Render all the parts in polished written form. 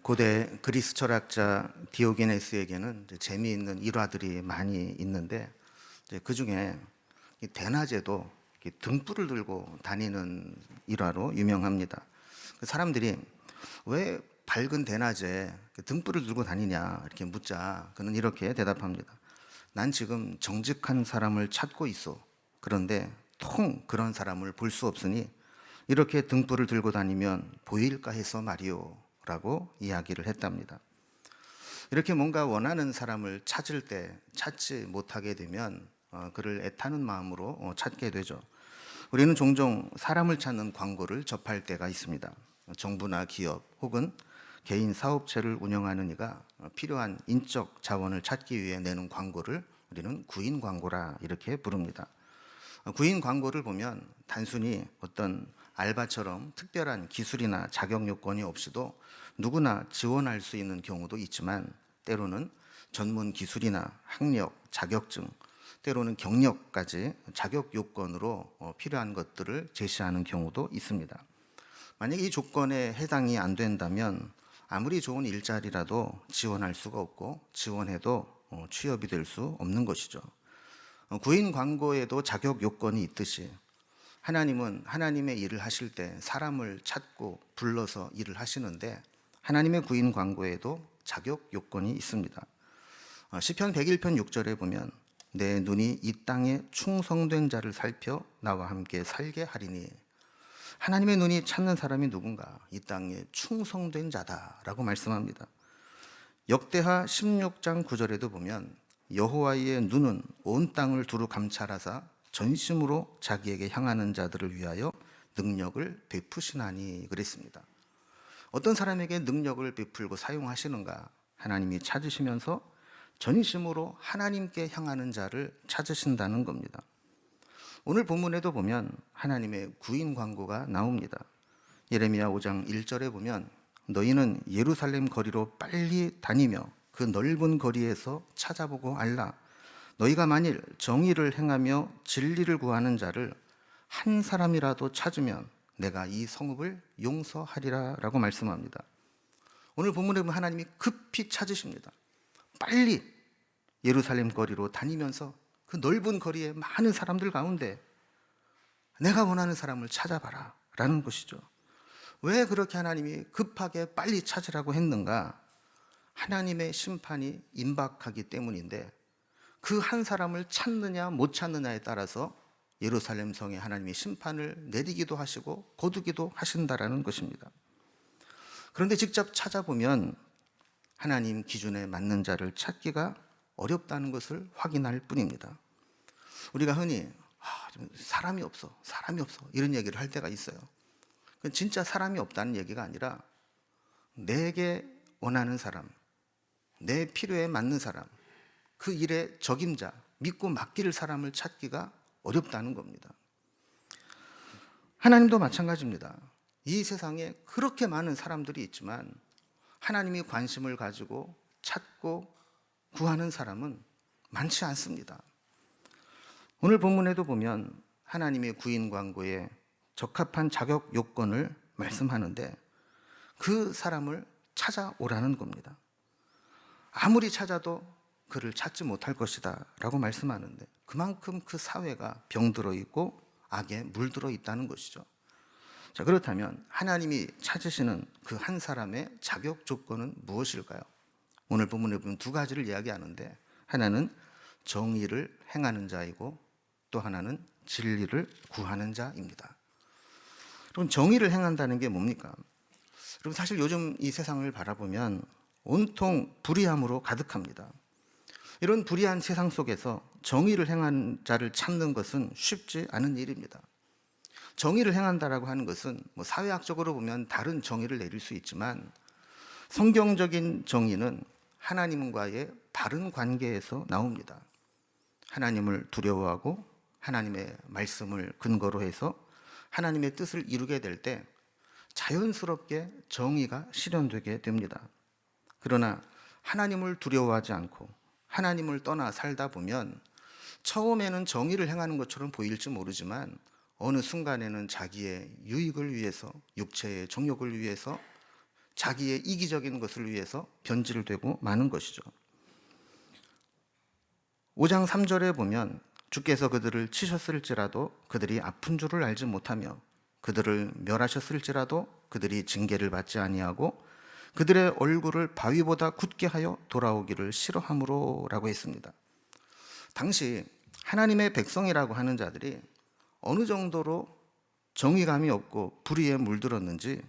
고대 그리스 철학자 디오게네스에게는 이제 재미있는 일화들이 많이 있는데 그 중에 대낮에도 이렇게 등불을 들고 다니는 일화로 유명합니다. 그 사람들이 왜 밝은 대낮에 등불을 들고 다니냐 이렇게 묻자 그는 이렇게 대답합니다. 난 지금 정직한 사람을 찾고 있어. 그런데 통 그런 사람을 볼 수 없으니 이렇게 등불을 들고 다니면 보일까 해서 말이오 라고 이야기를 했답니다. 이렇게 뭔가 원하는 사람을 찾을 때 찾지 못하게 되면 그를 애타는 마음으로 찾게 되죠. 우리는 종종 사람을 찾는 광고를 접할 때가 있습니다. 정부나 기업 혹은 개인 사업체를 운영하는 이가 필요한 인적 자원을 찾기 위해 내는 광고를 우리는 구인 광고라 이렇게 부릅니다. 구인 광고를 보면 단순히 어떤 알바처럼 특별한 기술이나 자격 요건이 없이도 누구나 지원할 수 있는 경우도 있지만 때로는 전문 기술이나 학력, 자격증, 때로는 경력까지 자격 요건으로 필요한 것들을 제시하는 경우도 있습니다. 만약에 이 조건에 해당이 안 된다면 아무리 좋은 일자리라도 지원할 수가 없고 지원해도 취업이 될 수 없는 것이죠. 구인 광고에도 자격 요건이 있듯이 하나님은 하나님의 일을 하실 때 사람을 찾고 불러서 일을 하시는데 하나님의 구인 광고에도 자격 요건이 있습니다. 시편 101편 6절에 보면 내 눈이 이 땅에 충성된 자를 살펴 나와 함께 살게 하리니, 하나님의 눈이 찾는 사람이 누군가? 이 땅에 충성된 자다라고 말씀합니다. 역대하 16장 9절에도 보면 여호와의 눈은 온 땅을 두루 감찰하사 전심으로 자기에게 향하는 자들을 위하여 능력을 베푸시나니 그랬습니다. 어떤 사람에게 능력을 베풀고 사용하시는가? 하나님이 찾으시면서 전심으로 하나님께 향하는 자를 찾으신다는 겁니다. 오늘 본문에도 보면 하나님의 구인 광고가 나옵니다. 예레미야 5장 1절에 보면 너희는 예루살렘 거리로 빨리 다니며 그 넓은 거리에서 찾아보고 알라. 너희가 만일 정의를 행하며 진리를 구하는 자를 한 사람이라도 찾으면 내가 이 성읍을 용서하리라 라고 말씀합니다. 오늘 본문에 보면 하나님이 급히 찾으십니다. 빨리 예루살렘 거리로 다니면서 그 넓은 거리에 많은 사람들 가운데 내가 원하는 사람을 찾아봐라 라는 것이죠. 왜 그렇게 하나님이 급하게 빨리 찾으라고 했는가? 하나님의 심판이 임박하기 때문인데 그 한 사람을 찾느냐 못 찾느냐에 따라서 예루살렘 성에 하나님이 심판을 내리기도 하시고 거두기도 하신다라는 것입니다. 그런데 직접 찾아보면 하나님 기준에 맞는 자를 찾기가 어렵다는 것을 확인할 뿐입니다. 우리가 흔히 사람이 없어 이런 얘기를 할 때가 있어요. 진짜 사람이 없다는 얘기가 아니라 내게 원하는 사람, 내 필요에 맞는 사람, 그 일의 적임자, 믿고 맡길 사람을 찾기가 어렵다는 겁니다. 하나님도 마찬가지입니다. 이 세상에 그렇게 많은 사람들이 있지만 하나님이 관심을 가지고 찾고 구하는 사람은 많지 않습니다. 오늘 본문에도 보면 하나님의 구인 광고에 적합한 자격 요건을 말씀하는데 그 사람을 찾아오라는 겁니다. 아무리 찾아도 그를 찾지 못할 것이다 라고 말씀하는데 그만큼 그 사회가 병들어 있고 악에 물들어 있다는 것이죠. 자, 그렇다면 하나님이 찾으시는 그 한 사람의 자격 조건은 무엇일까요? 오늘 본문에 보면 두 가지를 이야기하는데 하나는 정의를 행하는 자이고 또 하나는 진리를 구하는 자입니다. 그럼 정의를 행한다는 게 뭡니까? 그럼 사실 요즘 이 세상을 바라보면 온통 불의함으로 가득합니다. 이런 불의한 세상 속에서 정의를 행한 자를 찾는 것은 쉽지 않은 일입니다. 정의를 행한다라고 하는 것은 사회학적으로 보면 다른 정의를 내릴 수 있지만 성경적인 정의는 하나님과의 바른 관계에서 나옵니다. 하나님을 두려워하고 하나님의 말씀을 근거로 해서 하나님의 뜻을 이루게 될 때 자연스럽게 정의가 실현되게 됩니다. 그러나 하나님을 두려워하지 않고 하나님을 떠나 살다 보면 처음에는 정의를 행하는 것처럼 보일지 모르지만 어느 순간에는 자기의 유익을 위해서, 육체의 정욕을 위해서 자기의 이기적인 것을 위해서 변질되고 마는 것이죠. 5장 3절에 보면 주께서 그들을 치셨을지라도 그들이 아픈 줄을 알지 못하며 그들을 멸하셨을지라도 그들이 징계를 받지 아니하고 그들의 얼굴을 바위보다 굳게 하여 돌아오기를 싫어함으로라고 했습니다. 당시 하나님의 백성이라고 하는 자들이 어느 정도로 정의감이 없고 불의에 물들었는지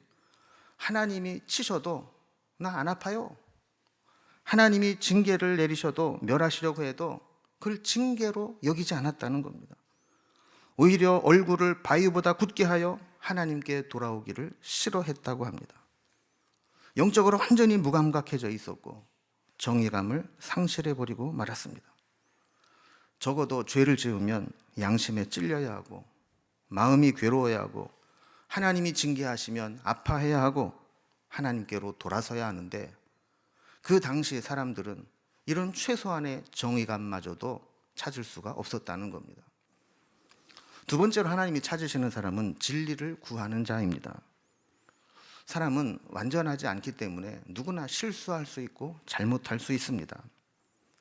하나님이 치셔도 나 안 아파요. 하나님이 징계를 내리셔도 멸하시려고 해도 그걸 징계로 여기지 않았다는 겁니다. 오히려 얼굴을 바위보다 굳게 하여 하나님께 돌아오기를 싫어했다고 합니다. 영적으로 완전히 무감각해져 있었고 정의감을 상실해버리고 말았습니다. 적어도 죄를 지으면 양심에 찔려야 하고 마음이 괴로워야 하고 하나님이 징계하시면 아파해야 하고 하나님께로 돌아서야 하는데 그 당시 사람들은 이런 최소한의 정의감마저도 찾을 수가 없었다는 겁니다. 두 번째로 하나님이 찾으시는 사람은 진리를 구하는 자입니다. 사람은 완전하지 않기 때문에 누구나 실수할 수 있고 잘못할 수 있습니다.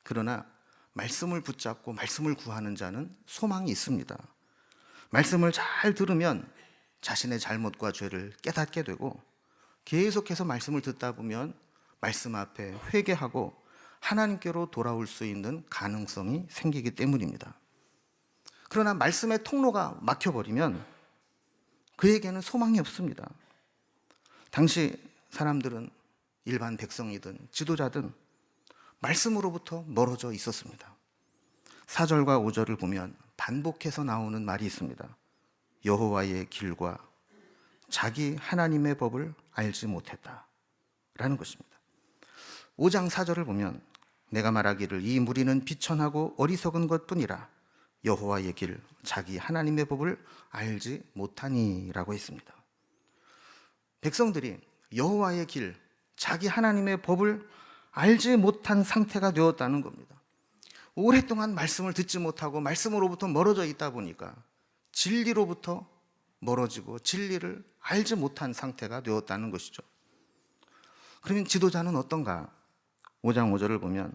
그러나 말씀을 붙잡고 말씀을 구하는 자는 소망이 있습니다. 말씀을 잘 들으면 자신의 잘못과 죄를 깨닫게 되고 계속해서 말씀을 듣다 보면 말씀 앞에 회개하고 하나님께로 돌아올 수 있는 가능성이 생기기 때문입니다. 그러나 말씀의 통로가 막혀버리면 그에게는 소망이 없습니다. 당시 사람들은 일반 백성이든 지도자든 말씀으로부터 멀어져 있었습니다. 4절과 5절을 보면 반복해서 나오는 말이 있습니다. 여호와의 길과 자기 하나님의 법을 알지 못했다 라는 것입니다. 5장 4절을 보면 내가 말하기를 이 무리는 비천하고 어리석은 것뿐이라 여호와의 길 자기 하나님의 법을 알지 못하니 라고 했습니다. 백성들이 여호와의 길 자기 하나님의 법을 알지 못한 상태가 되었다는 겁니다. 오랫동안 말씀을 듣지 못하고 말씀으로부터 멀어져 있다 보니까 진리로부터 멀어지고 진리를 알지 못한 상태가 되었다는 것이죠. 그러면 지도자는 어떤가? 5장 5절을 보면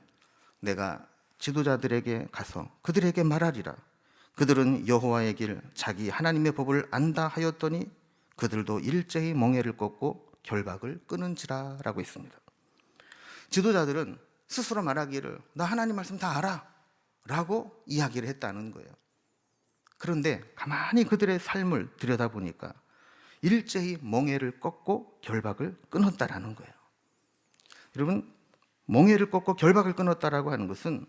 내가 지도자들에게 가서 그들에게 말하리라. 그들은 여호와의 길 자기 하나님의 법을 안다 하였더니 그들도 일제히 멍에를 꺾고 결박을 끊은지라 라고 했습니다. 지도자들은 스스로 말하기를 나 하나님 말씀 다 알아 라고 이야기를 했다는 거예요. 그런데 가만히 그들의 삶을 들여다보니까 일제히 멍에를 꺾고 결박을 끊었다라는 거예요. 여러분, 멍에를 꺾고 결박을 끊었다라고 하는 것은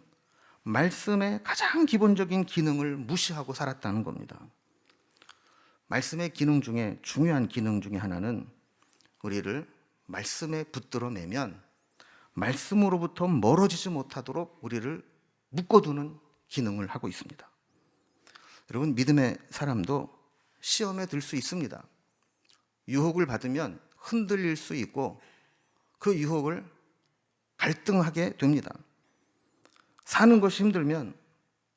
말씀의 가장 기본적인 기능을 무시하고 살았다는 겁니다. 말씀의 기능 중에 중요한 기능 중에 하나는 우리를 말씀에 붙들어 매면 말씀으로부터 멀어지지 못하도록 우리를 묶어두는 기능을 하고 있습니다. 여러분, 믿음의 사람도 시험에 들 수 있습니다. 유혹을 받으면 흔들릴 수 있고 그 유혹을 갈등하게 됩니다. 사는 것이 힘들면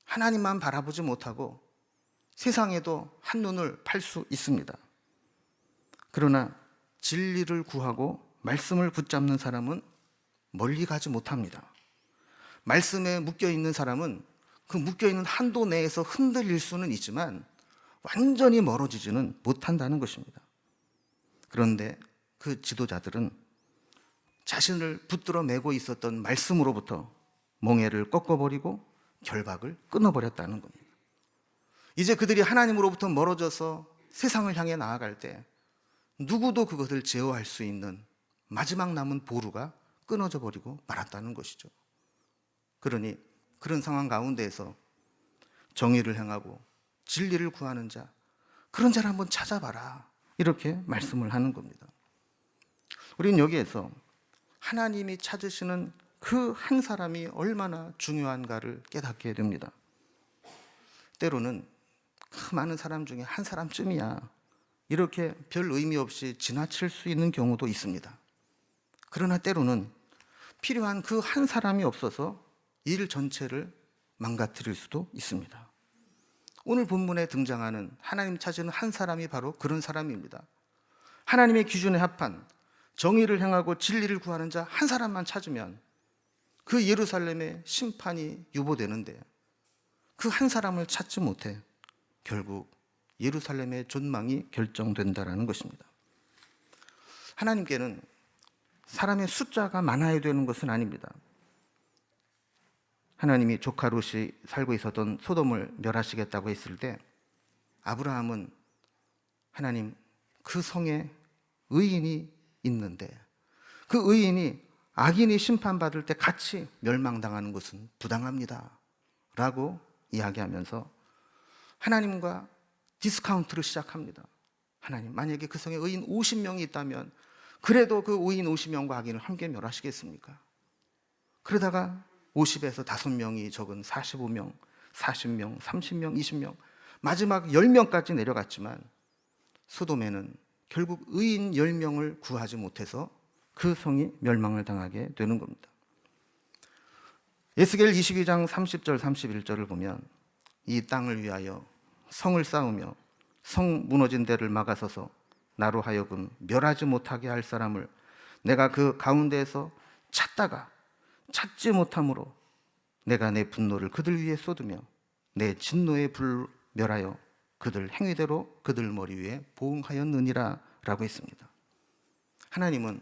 하나님만 바라보지 못하고 세상에도 한눈을 팔 수 있습니다. 그러나 진리를 구하고 말씀을 붙잡는 사람은 멀리 가지 못합니다. 말씀에 묶여있는 사람은 그 묶여있는 한도 내에서 흔들릴 수는 있지만 완전히 멀어지지는 못한다는 것입니다. 그런데 그 지도자들은 자신을 붙들어 매고 있었던 말씀으로부터 멍에를 꺾어버리고 결박을 끊어버렸다는 겁니다. 이제 그들이 하나님으로부터 멀어져서 세상을 향해 나아갈 때 누구도 그것을 제어할 수 있는 마지막 남은 보루가 끊어져 버리고 말았다는 것이죠. 그러니 그런 상황 가운데에서 정의를 행하고 진리를 구하는 자, 그런 자를 한번 찾아봐라, 이렇게 말씀을 하는 겁니다. 우리는 여기에서 하나님이 찾으시는 그 한 사람이 얼마나 중요한가를 깨닫게 됩니다. 때로는 그 많은 사람 중에 한 사람쯤이야, 이렇게 별 의미 없이 지나칠 수 있는 경우도 있습니다. 그러나 때로는 필요한 그 한 사람이 없어서 일 전체를 망가뜨릴 수도 있습니다. 오늘 본문에 등장하는 하나님 찾으는 한 사람이 바로 그런 사람입니다. 하나님의 기준에 합한 정의를 행하고 진리를 구하는 자 한 사람만 찾으면 그 예루살렘의 심판이 유보되는데 그 한 사람을 찾지 못해 결국 예루살렘의 존망이 결정된다라는 것입니다. 하나님께는 사람의 숫자가 많아야 되는 것은 아닙니다. 하나님이 조카 롯이 살고 있었던 소돔을 멸하시겠다고 했을 때 아브라함은 하나님, 그 성에 의인이 있는데 그 의인이 악인이 심판받을 때 같이 멸망당하는 것은 부당합니다 라고 이야기하면서 하나님과 디스카운트를 시작합니다. 하나님, 만약에 그 성에 의인 50명이 있다면 그래도 그 의인 50명과 악인을 함께 멸하시겠습니까? 그러다가 50에서 5명이 적은 45명, 40명, 30명, 20명, 마지막 10명까지 내려갔지만 소돔에는 결국 의인 10명을 구하지 못해서 그 성이 멸망을 당하게 되는 겁니다. 에스겔 22장 30절 31절을 보면 이 땅을 위하여 성을 쌓으며 성 무너진 데를 막아서서 나로 하여금 멸하지 못하게 할 사람을 내가 그 가운데에서 찾다가 찾지 못함으로 내가 내 분노를 그들 위에 쏟으며 내 진노의 불 멸하여 그들 행위대로 그들 머리 위에 보응하였느니라 라고 했습니다. 하나님은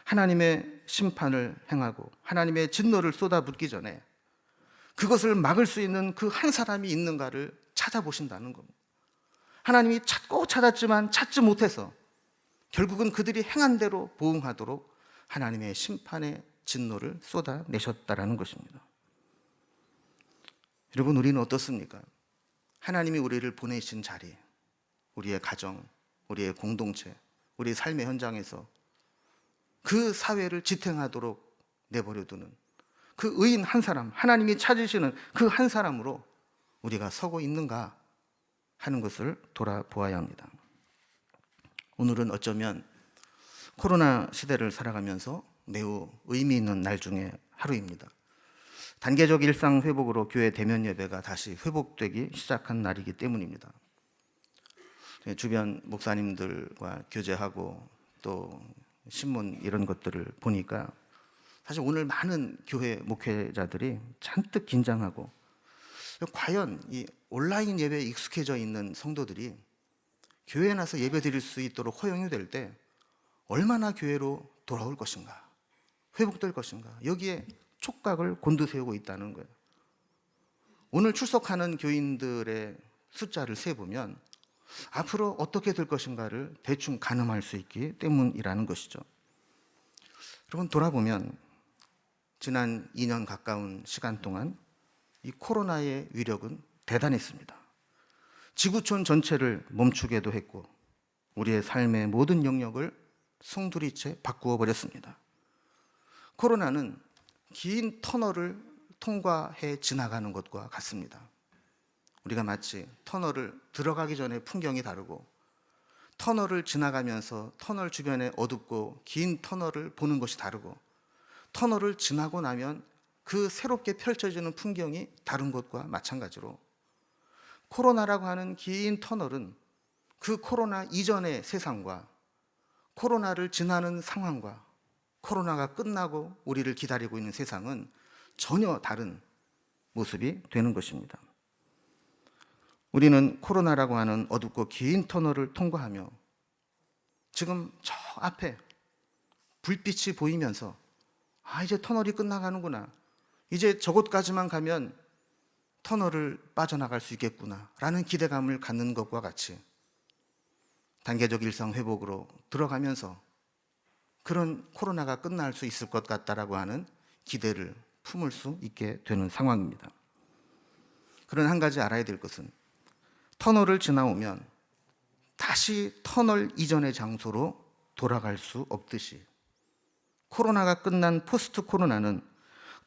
하나님의 심판을 행하고 하나님의 진노를 쏟아붓기 전에 그것을 막을 수 있는 그 한 사람이 있는가를 찾아보신다는 겁니다. 하나님이 찾고 찾았지만 찾지 못해서 결국은 그들이 행한 대로 보응하도록 하나님의 심판의 진노를 쏟아내셨다라는 것입니다. 여러분, 우리는 어떻습니까? 하나님이 우리를 보내신 자리, 우리의 가정, 우리의 공동체, 우리의 삶의 현장에서 그 사회를 지탱하도록 내버려두는 그 의인 한 사람, 하나님이 찾으시는 그 한 사람으로 우리가 서고 있는가 하는 것을 돌아보아야 합니다. 오늘은 어쩌면 코로나 시대를 살아가면서 매우 의미 있는 날 중에 하루입니다. 단계적 일상 회복으로 교회 대면 예배가 다시 회복되기 시작한 날이기 때문입니다. 주변 목사님들과 교제하고 또 신문 이런 것들을 보니까 사실 오늘 많은 교회 목회자들이 잔뜩 긴장하고 과연 이 온라인 예배에 익숙해져 있는 성도들이 교회에 나서 예배 드릴 수 있도록 허용이 될 때 얼마나 교회로 돌아올 것인가, 회복될 것인가, 여기에 촉각을 곤두세우고 있다는 거예요. 오늘 출석하는 교인들의 숫자를 세보면 앞으로 어떻게 될 것인가를 대충 가늠할 수 있기 때문이라는 것이죠. 여러분, 돌아보면 지난 2년 가까운 시간 동안 이 코로나의 위력은 대단했습니다. 지구촌 전체를 멈추게도 했고 우리의 삶의 모든 영역을 송두리째 바꾸어 버렸습니다. 코로나는 긴 터널을 통과해 지나가는 것과 같습니다. 우리가 마치 터널을 들어가기 전에 풍경이 다르고 터널을 지나가면서 터널 주변에 어둡고 긴 터널을 보는 것이 다르고 터널을 지나고 나면 그 새롭게 펼쳐지는 풍경이 다른 것과 마찬가지로 코로나라고 하는 긴 터널은 그 코로나 이전의 세상과 코로나를 지나는 상황과 코로나가 끝나고 우리를 기다리고 있는 세상은 전혀 다른 모습이 되는 것입니다. 우리는 코로나라고 하는 어둡고 긴 터널을 통과하며 지금 저 앞에 불빛이 보이면서 이제 터널이 끝나가는구나, 이제 저곳까지만 가면 터널을 빠져나갈 수 있겠구나 라는 기대감을 갖는 것과 같이 단계적 일상 회복으로 들어가면서 그런 코로나가 끝날 수 있을 것 같다라고 하는 기대를 품을 수 있게 되는 상황입니다. 그러나 한 가지 알아야 될 것은 터널을 지나오면 다시 터널 이전의 장소로 돌아갈 수 없듯이 코로나가 끝난 포스트 코로나는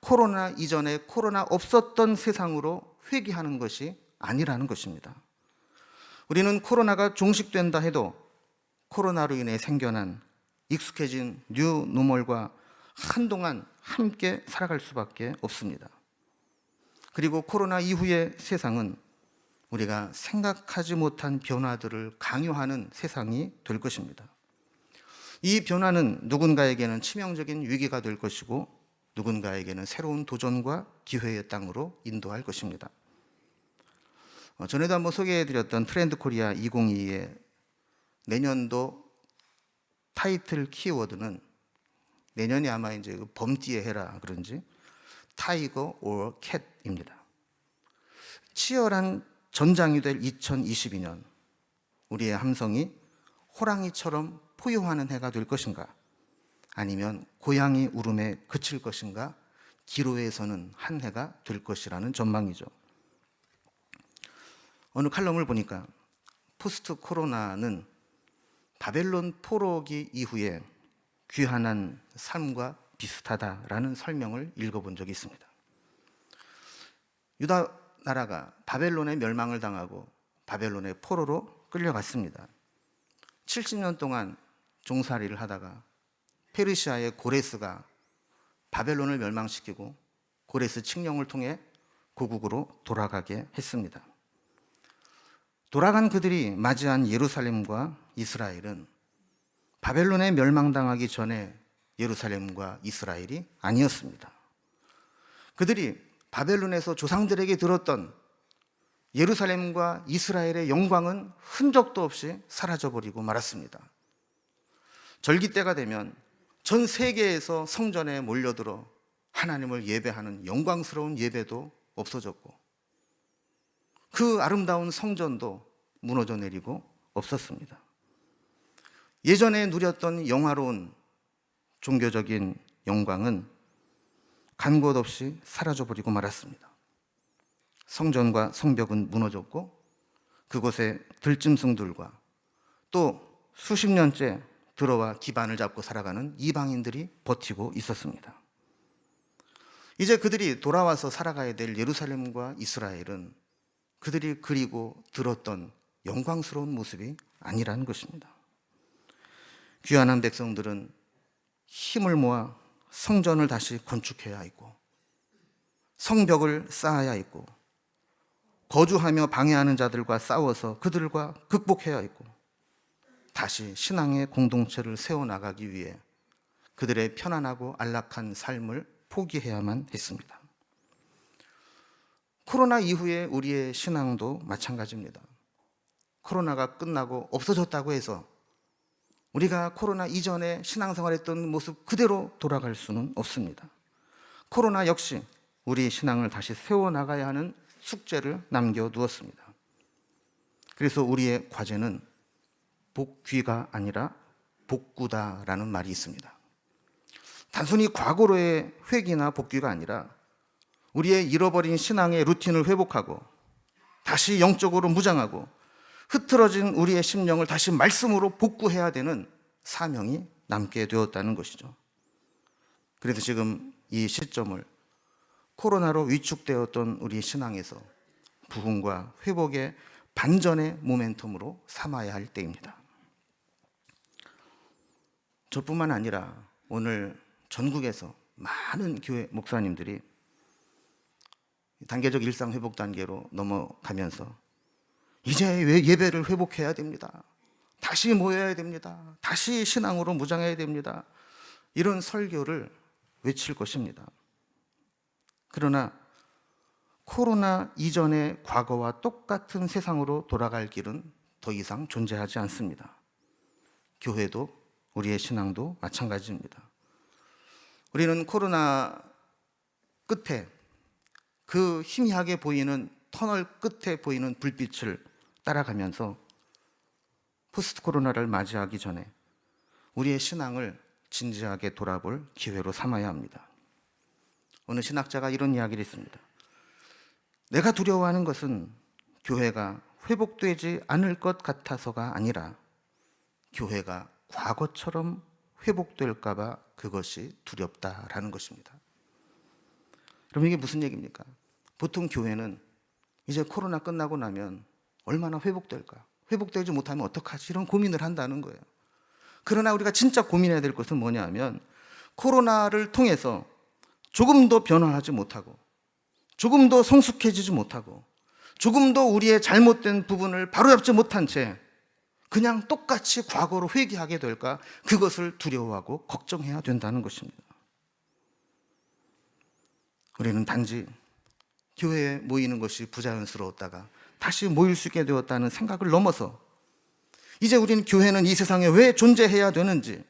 코로나 이전에 코로나 없었던 세상으로 회귀하는 것이 아니라는 것입니다. 우리는 코로나가 종식된다 해도 코로나로 인해 생겨난 익숙해진 뉴 노멀과 한동안 함께 살아갈 수밖에 없습니다. 그리고 코로나 이후의 세상은 우리가 생각하지 못한 변화들을 강요하는 세상이 될 것입니다. 이 변화는 누군가에게는 치명적인 위기가 될 것이고 누군가에게는 새로운 도전과 기회의 땅으로 인도할 것입니다. 전에도 한번 소개해드렸던 트렌드 코리아 2022의 내년도 타이틀 키워드는 내년이 아마 이제 범띠의 해라 그런지 타이거 or 캣입니다. 치열한 전장이 될 2022년, 우리의 함성이 호랑이처럼 포효하는 해가 될 것인가, 아니면 고양이 울음에 그칠 것인가, 기로에서는 한 해가 될 것이라는 전망이죠. 어느 칼럼을 보니까 포스트 코로나는 바벨론 포로기 이후에 귀환한 삶과 비슷하다라는 설명을 읽어본 적이 있습니다. 유다 나라가 바벨론의 멸망을 당하고 바벨론의 포로로 끌려갔습니다. 70년 동안 종살이를 하다가 페르시아의 고레스가 바벨론을 멸망시키고 고레스 칙령을 통해 고국으로 돌아가게 했습니다. 돌아간 그들이 맞이한 예루살렘과 이스라엘은 바벨론에 멸망당하기 전에 예루살렘과 이스라엘이 아니었습니다. 그들이 바벨론에서 조상들에게 들었던 예루살렘과 이스라엘의 영광은 흔적도 없이 사라져버리고 말았습니다. 절기 때가 되면 전 세계에서 성전에 몰려들어 하나님을 예배하는 영광스러운 예배도 없어졌고 그 아름다운 성전도 무너져 내리고 없었습니다. 예전에 누렸던 영화로운 종교적인 영광은 간 곳 없이 사라져버리고 말았습니다. 성전과 성벽은 무너졌고 그곳에 들짐승들과 또 수십 년째 들어와 기반을 잡고 살아가는 이방인들이 버티고 있었습니다. 이제 그들이 돌아와서 살아가야 될 예루살렘과 이스라엘은 그들이 그리고 들었던 영광스러운 모습이 아니라는 것입니다. 귀환한 백성들은 힘을 모아 성전을 다시 건축해야 했고 성벽을 쌓아야 했고 거주하며 방해하는 자들과 싸워서 그들과 극복해야 했고 다시 신앙의 공동체를 세워나가기 위해 그들의 편안하고 안락한 삶을 포기해야만 했습니다. 코로나 이후에 우리의 신앙도 마찬가지입니다. 코로나가 끝나고 없어졌다고 해서 우리가 코로나 이전에 신앙생활했던 모습 그대로 돌아갈 수는 없습니다. 코로나 역시 우리 신앙을 다시 세워나가야 하는 숙제를 남겨두었습니다. 그래서 우리의 과제는 복귀가 아니라 복구다라는 말이 있습니다. 단순히 과거로의 회귀나 복귀가 아니라 우리의 잃어버린 신앙의 루틴을 회복하고 다시 영적으로 무장하고 흐트러진 우리의 심령을 다시 말씀으로 복구해야 되는 사명이 남게 되었다는 것이죠. 그래서 지금 이 시점을 코로나로 위축되었던 우리 신앙에서 부흥과 회복의 반전의 모멘텀으로 삼아야 할 때입니다. 저뿐만 아니라 오늘 전국에서 많은 교회 목사님들이 단계적 일상 회복 단계로 넘어가면서 이제 예배를 회복해야 됩니다. 다시 모여야 됩니다. 다시 신앙으로 무장해야 됩니다. 이런 설교를 외칠 것입니다. 그러나 코로나 이전의 과거와 똑같은 세상으로 돌아갈 길은 더 이상 존재하지 않습니다. 교회도 우리의 신앙도 마찬가지입니다. 우리는 코로나 끝에 그 희미하게 보이는 터널 끝에 보이는 불빛을 따라가면서 포스트 코로나를 맞이하기 전에 우리의 신앙을 진지하게 돌아볼 기회로 삼아야 합니다. 어느 신학자가 이런 이야기를 했습니다. 내가 두려워하는 것은 교회가 회복되지 않을 것 같아서가 아니라 교회가 과거처럼 회복될까 봐 그것이 두렵다라는 것입니다. 그럼 이게 무슨 얘기입니까? 보통 교회는 이제 코로나 끝나고 나면 얼마나 회복될까? 회복되지 못하면 어떡하지? 이런 고민을 한다는 거예요. 그러나 우리가 진짜 고민해야 될 것은 뭐냐 하면 코로나를 통해서 조금 더 변화하지 못하고 조금 더 성숙해지지 못하고 조금 더 우리의 잘못된 부분을 바로잡지 못한 채 그냥 똑같이 과거로 회귀하게 될까? 그것을 두려워하고 걱정해야 된다는 것입니다. 우리는 단지 교회에 모이는 것이 부자연스러웠다가 다시 모일 수 있게 되었다는 생각을 넘어서 이제 우리는 교회는 이 세상에 왜 존재해야 되는지,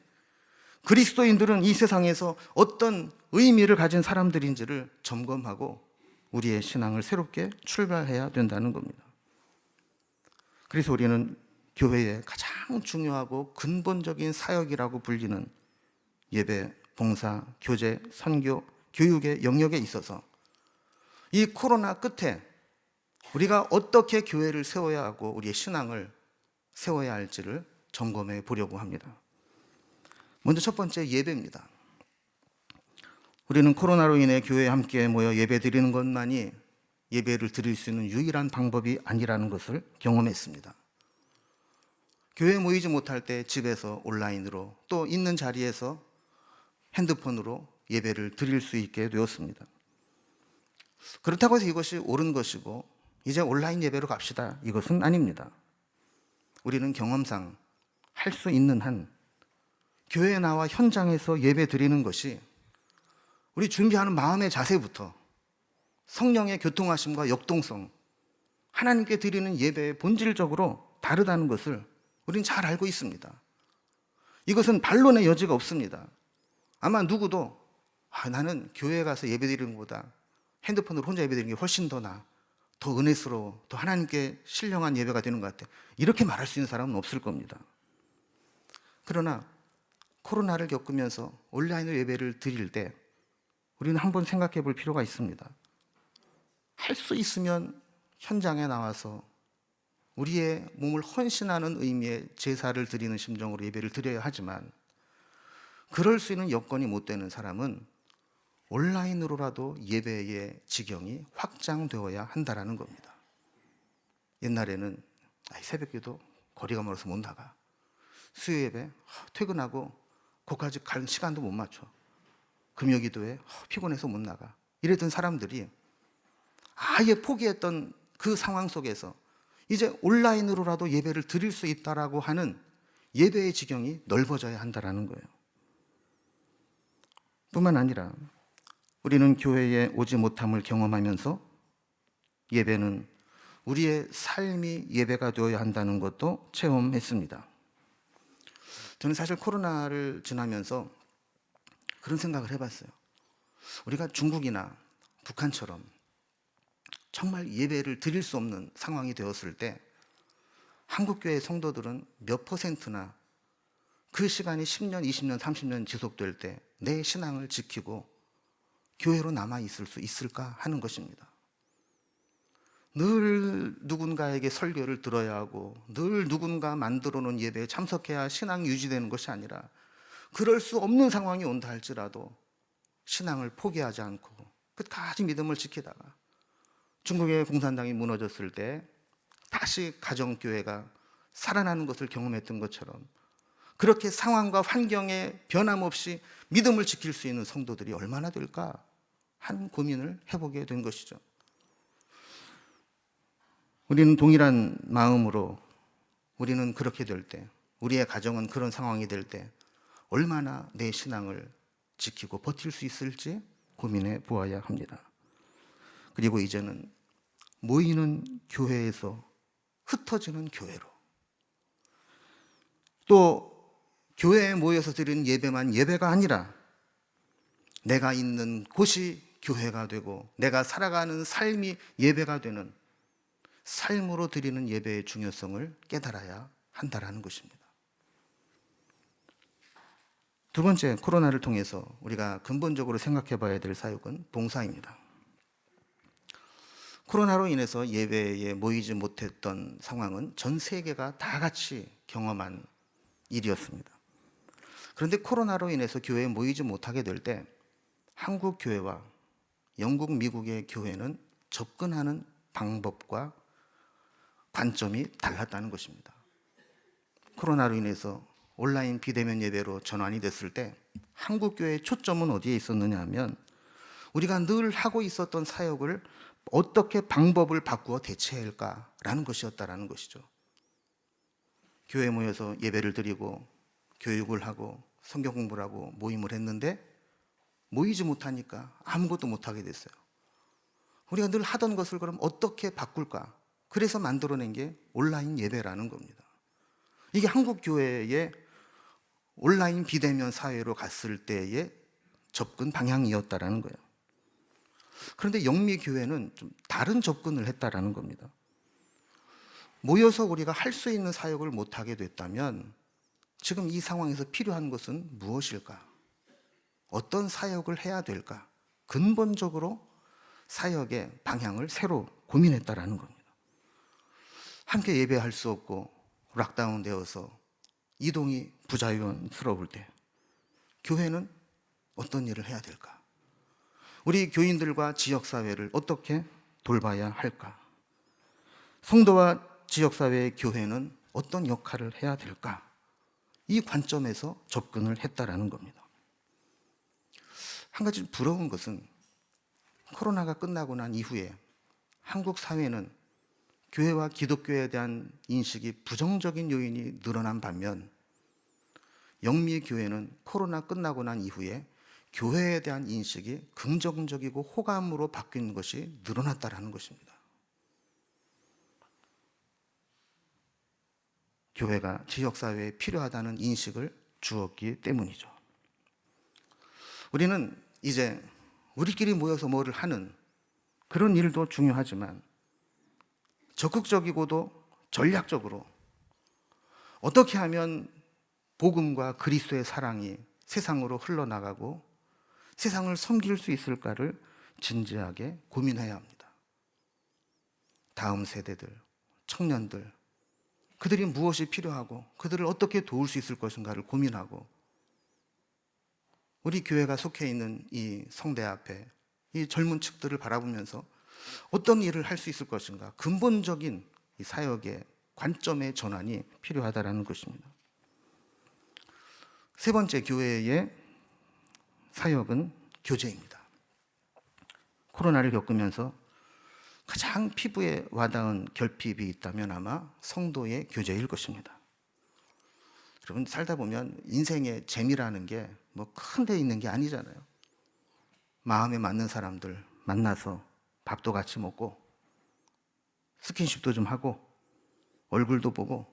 그리스도인들은 이 세상에서 어떤 의미를 가진 사람들인지를 점검하고 우리의 신앙을 새롭게 출발해야 된다는 겁니다. 그래서 우리는 교회의 가장 중요하고 근본적인 사역이라고 불리는 예배, 봉사, 교제, 선교, 교육의 영역에 있어서 이 코로나 끝에 우리가 어떻게 교회를 세워야 하고 우리의 신앙을 세워야 할지를 점검해 보려고 합니다. 먼저 첫 번째, 예배입니다. 우리는 코로나로 인해 교회에 함께 모여 예배 드리는 것만이 예배를 드릴 수 있는 유일한 방법이 아니라는 것을 경험했습니다. 교회에 모이지 못할 때 집에서 온라인으로, 또 있는 자리에서 핸드폰으로 예배를 드릴 수 있게 되었습니다. 그렇다고 해서 이것이 옳은 것이고 이제 온라인 예배로 갑시다, 이것은 아닙니다. 우리는 경험상 할 수 있는 한 교회에 나와 현장에서 예배 드리는 것이 우리 준비하는 마음의 자세부터 성령의 교통하심과 역동성, 하나님께 드리는 예배의 본질적으로 다르다는 것을 우리는 잘 알고 있습니다. 이것은 반론의 여지가 없습니다. 아마 누구도 나는 교회에 가서 예배 드리는 것보다 핸드폰으로 혼자 예배 드리는 게 훨씬 더 나아, 더 은혜스러워, 더 하나님께 신령한 예배가 되는 것 같아, 이렇게 말할 수 있는 사람은 없을 겁니다. 그러나 코로나를 겪으면서 온라인으로 예배를 드릴 때 우리는 한번 생각해 볼 필요가 있습니다. 할 수 있으면 현장에 나와서 우리의 몸을 헌신하는 의미의 제사를 드리는 심정으로 예배를 드려야 하지만, 그럴 수 있는 여건이 못 되는 사람은 온라인으로라도 예배의 지경이 확장되어야 한다는 겁니다. 옛날에는 새벽기도 거리가 멀어서 못 나가, 수요 예배 퇴근하고 거기까지 갈 시간도 못 맞춰, 금요기도에 피곤해서 못 나가, 이랬던 사람들이 아예 포기했던 그 상황 속에서 이제 온라인으로라도 예배를 드릴 수 있다라고 하는 예배의 지경이 넓어져야 한다는 거예요. 뿐만 아니라 우리는 교회에 오지 못함을 경험하면서 예배는 우리의 삶이 예배가 되어야 한다는 것도 체험했습니다. 저는 사실 코로나를 지나면서 그런 생각을 해봤어요. 우리가 중국이나 북한처럼 정말 예배를 드릴 수 없는 상황이 되었을 때 한국교회 성도들은 몇 퍼센트나 그 시간이 10년, 20년, 30년 지속될 때 내 신앙을 지키고 교회로 남아있을 수 있을까 하는 것입니다. 늘 누군가에게 설교를 들어야 하고 늘 누군가 만들어 놓은 예배에 참석해야 신앙이 유지되는 것이 아니라, 그럴 수 없는 상황이 온다 할지라도 신앙을 포기하지 않고 끝까지 믿음을 지키다가 중국의 공산당이 무너졌을 때 다시 가정교회가 살아나는 것을 경험했던 것처럼, 그렇게 상황과 환경에 변함없이 믿음을 지킬 수 있는 성도들이 얼마나 될까 하는 고민을 해보게 된 것이죠. 우리는 동일한 마음으로 우리는 그렇게 될 때, 우리의 가정은 그런 상황이 될 때 얼마나 내 신앙을 지키고 버틸 수 있을지 고민해 보아야 합니다. 그리고 이제는 모이는 교회에서 흩어지는 교회로, 또 교회에 모여서 드리는 예배만 예배가 아니라 내가 있는 곳이 교회가 되고 내가 살아가는 삶이 예배가 되는 삶으로 드리는 예배의 중요성을 깨달아야 한다는 것입니다. 두 번째, 코로나를 통해서 우리가 근본적으로 생각해 봐야 될 사역은 봉사입니다. 코로나로 인해서 예배에 모이지 못했던 상황은 전 세계가 다 같이 경험한 일이었습니다. 그런데 코로나로 인해서 교회에 모이지 못하게 될 때 한국 교회와 영국, 미국의 교회는 접근하는 방법과 관점이 달랐다는 것입니다. 코로나로 인해서 온라인 비대면 예배로 전환이 됐을 때 한국 교회의 초점은 어디에 있었느냐 하면, 우리가 늘 하고 있었던 사역을 어떻게 방법을 바꾸어 대체할까라는 것이었다라는 것이죠. 교회에 모여서 예배를 드리고 교육을 하고 성경 공부를 하고 모임을 했는데 모이지 못하니까 아무것도 못하게 됐어요. 우리가 늘 하던 것을 그럼 어떻게 바꿀까? 그래서 만들어낸 게 온라인 예배라는 겁니다. 이게 한국 교회의 온라인 비대면 사회로 갔을 때의 접근 방향이었다라는 거예요. 그런데 영미 교회는 좀 다른 접근을 했다라는 겁니다. 모여서 우리가 할 수 있는 사역을 못하게 됐다면 지금 이 상황에서 필요한 것은 무엇일까? 어떤 사역을 해야 될까? 근본적으로 사역의 방향을 새로 고민했다라는 겁니다. 함께 예배할 수 없고 락다운 되어서 이동이 부자연스러울 때 교회는 어떤 일을 해야 될까? 우리 교인들과 지역사회를 어떻게 돌봐야 할까? 성도와 지역사회의 교회는 어떤 역할을 해야 될까? 이 관점에서 접근을 했다라는 겁니다. 한 가지 부러운 것은 코로나가 끝나고 난 이후에 한국 사회는 교회와 기독교에 대한 인식이 부정적인 요인이 늘어난 반면 영미의 교회는 코로나 끝나고 난 이후에 교회에 대한 인식이 긍정적이고 호감으로 바뀐 것이 늘어났다라는 것입니다. 교회가 지역사회에 필요하다는 인식을 주었기 때문이죠. 우리는 이제 우리끼리 모여서 뭐를 하는 그런 일도 중요하지만 적극적이고도 전략적으로 어떻게 하면 복음과 그리스도의 사랑이 세상으로 흘러나가고 세상을 섬길 수 있을까를 진지하게 고민해야 합니다. 다음 세대들, 청년들, 그들이 무엇이 필요하고 그들을 어떻게 도울 수 있을 것인가를 고민하고 우리 교회가 속해 있는 이 성대 앞에 이 젊은 층들을 바라보면서 어떤 일을 할 수 있을 것인가, 근본적인 이 사역의 관점의 전환이 필요하다는 것입니다. 세 번째 교회의 사역은 교제입니다. 코로나를 겪으면서 가장 피부에 와닿은 결핍이 있다면 아마 성도의 교제일 것입니다. 여러분, 살다 보면 인생의 재미라는 게 뭐 큰 데 있는 게 아니잖아요. 마음에 맞는 사람들 만나서 밥도 같이 먹고 스킨십도 좀 하고 얼굴도 보고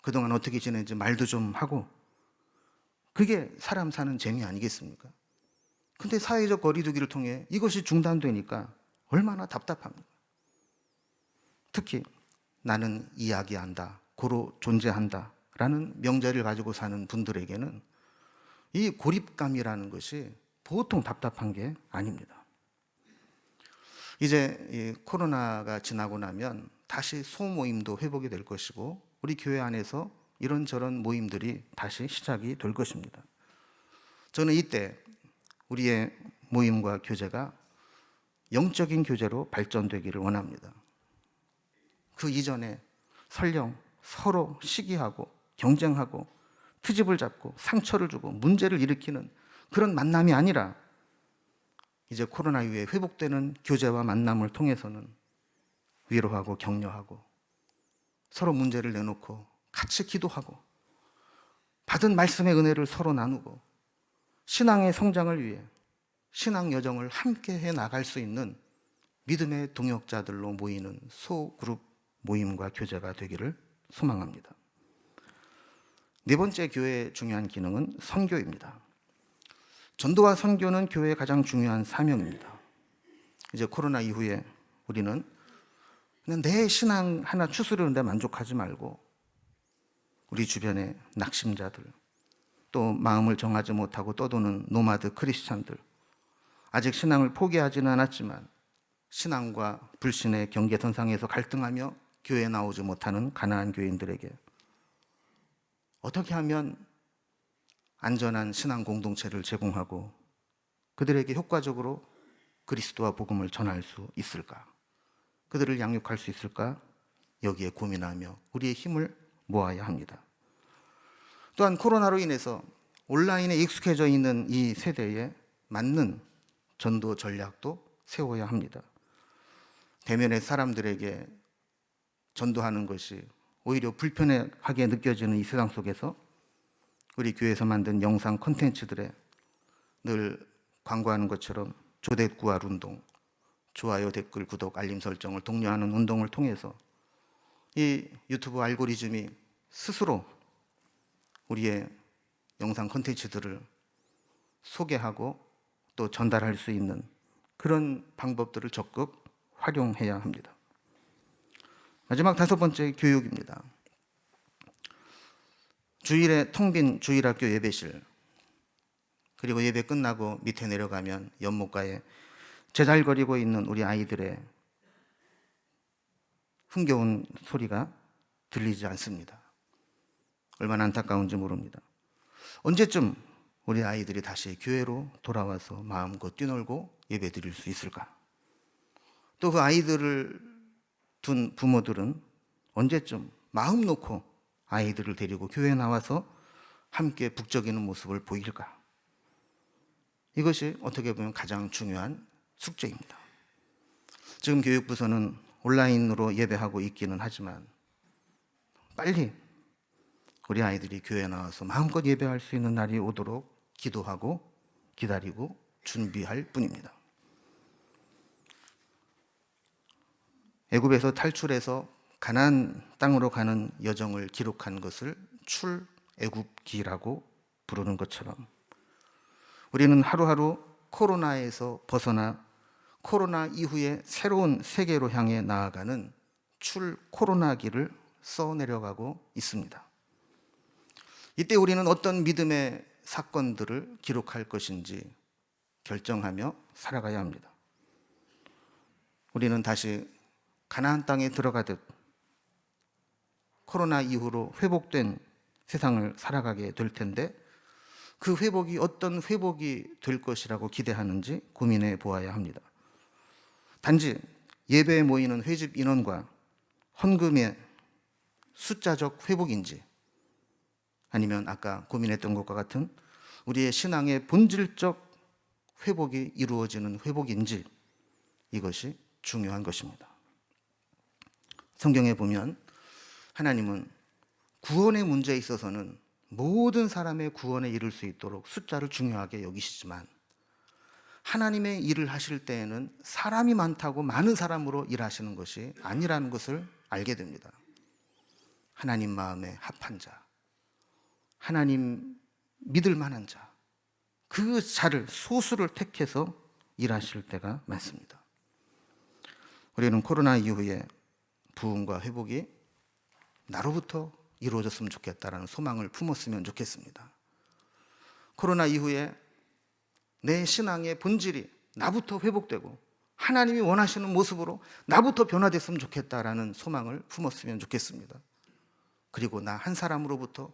그동안 어떻게 지냈는지 말도 좀 하고, 그게 사람 사는 재미 아니겠습니까? 근데 사회적 거리두기를 통해 이것이 중단되니까 얼마나 답답합니까? 특히 나는 이야기한다, 고로 존재한다 라는 명제를 가지고 사는 분들에게는 이 고립감이라는 것이 보통 답답한 게 아닙니다. 이제 이 코로나가 지나고 나면 다시 소모임도 회복이 될 것이고 우리 교회 안에서 이런저런 모임들이 다시 시작이 될 것입니다. 저는 이때 우리의 모임과 교제가 영적인 교제로 발전되기를 원합니다. 그 이전에 설령 서로 시기하고 경쟁하고 트집을 잡고 상처를 주고 문제를 일으키는 그런 만남이 아니라 이제 코로나 이후에 회복되는 교제와 만남을 통해서는 위로하고 격려하고 서로 문제를 내놓고 같이 기도하고 받은 말씀의 은혜를 서로 나누고 신앙의 성장을 위해 신앙 여정을 함께 해 나갈 수 있는 믿음의 동역자들로 모이는 소그룹 모임과 교제가 되기를 소망합니다. 네 번째 교회의 중요한 기능은 선교입니다. 전도와 선교는 교회의 가장 중요한 사명입니다. 이제 코로나 이후에 우리는 그냥 내 신앙 하나 추스르는데 만족하지 말고 우리 주변의 낙심자들, 또 마음을 정하지 못하고 떠도는 노마드 크리스찬들, 아직 신앙을 포기하지는 않았지만 신앙과 불신의 경계선상에서 갈등하며 교회에 나오지 못하는 가난한 교인들에게 어떻게 하면 안전한 신앙 공동체를 제공하고 그들에게 효과적으로 그리스도와 복음을 전할 수 있을까? 그들을 양육할 수 있을까? 여기에 고민하며 우리의 힘을 모아야 합니다. 또한 코로나로 인해서 온라인에 익숙해져 있는 이 세대에 맞는 전도 전략도 세워야 합니다. 대면의 사람들에게 전도하는 것이 오히려 불편하게 느껴지는 이 세상 속에서 우리 교회에서 만든 영상 콘텐츠들에 늘 광고하는 것처럼 조댓구할 운동, 좋아요, 댓글, 구독, 알림 설정을 독려하는 운동을 통해서 이 유튜브 알고리즘이 스스로 우리의 영상 콘텐츠들을 소개하고 또 전달할 수 있는 그런 방법들을 적극 활용해야 합니다. 마지막 5번째, 교육입니다. 주일에 텅 빈 주일학교 예배실, 그리고 예배 끝나고 밑에 내려가면 연못가에 제잘거리고 있는 우리 아이들의 흥겨운 소리가 들리지 않습니다. 얼마나 안타까운지 모릅니다. 언제쯤 우리 아이들이 다시 교회로 돌아와서 마음껏 뛰놀고 예배드릴 수 있을까? 또 그 아이들을 둔 부모들은 언제쯤 마음 놓고 아이들을 데리고 교회에 나와서 함께 북적이는 모습을 보일까? 이것이 어떻게 보면 가장 중요한 숙제입니다. 지금 교육부서는 온라인으로 예배하고 있기는 하지만 빨리 우리 아이들이 교회에 나와서 마음껏 예배할 수 있는 날이 오도록 기도하고 기다리고 준비할 뿐입니다. 애굽에서 탈출해서 가나안 땅으로 가는 여정을 기록한 것을 출애굽기라고 부르는 것처럼 우리는 하루하루 코로나에서 벗어나 코로나 이후에 새로운 세계로 향해 나아가는 출코로나기를 써내려가고 있습니다. 이때 우리는 어떤 믿음의 사건들을 기록할 것인지 결정하며 살아가야 합니다. 우리는 다시 가나안 땅에 들어가듯 코로나 이후로 회복된 세상을 살아가게 될 텐데 그 회복이 어떤 회복이 될 것이라고 기대하는지 고민해 보아야 합니다. 단지 예배에 모이는 회집 인원과 헌금의 숫자적 회복인지 아니면 아까 고민했던 것과 같은 우리의 신앙의 본질적 회복이 이루어지는 회복인지 이것이 중요한 것입니다. 성경에 보면 하나님은 구원의 문제에 있어서는 모든 사람의 구원에 이를 수 있도록 숫자를 중요하게 여기시지만 하나님의 일을 하실 때에는 사람이 많다고 많은 사람으로 일하시는 것이 아니라는 것을 알게 됩니다. 하나님 마음에 합한 자, 하나님 믿을 만한 자, 그 자를 소수를 택해서 일하실 때가 많습니다. 우리는 코로나 이후에 부흥과 회복이 나로부터 이루어졌으면 좋겠다라는 소망을 품었으면 좋겠습니다. 코로나 이후에 내 신앙의 본질이 나부터 회복되고 하나님이 원하시는 모습으로 나부터 변화됐으면 좋겠다라는 소망을 품었으면 좋겠습니다. 그리고 나 한 사람으로부터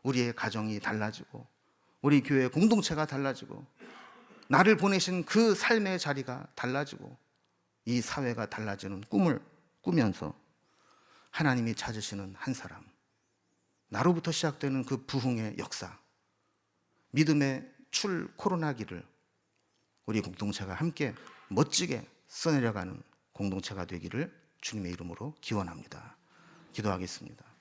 우리의 가정이 달라지고 우리 교회 공동체가 달라지고 나를 보내신 그 삶의 자리가 달라지고 이 사회가 달라지는 꿈을 꾸면서 하나님이 찾으시는 한 사람, 나로부터 시작되는 그 부흥의 역사, 믿음의 출 코로나기를 우리 공동체가 함께 멋지게 써내려가는 공동체가 되기를 주님의 이름으로 기원합니다. 기도하겠습니다.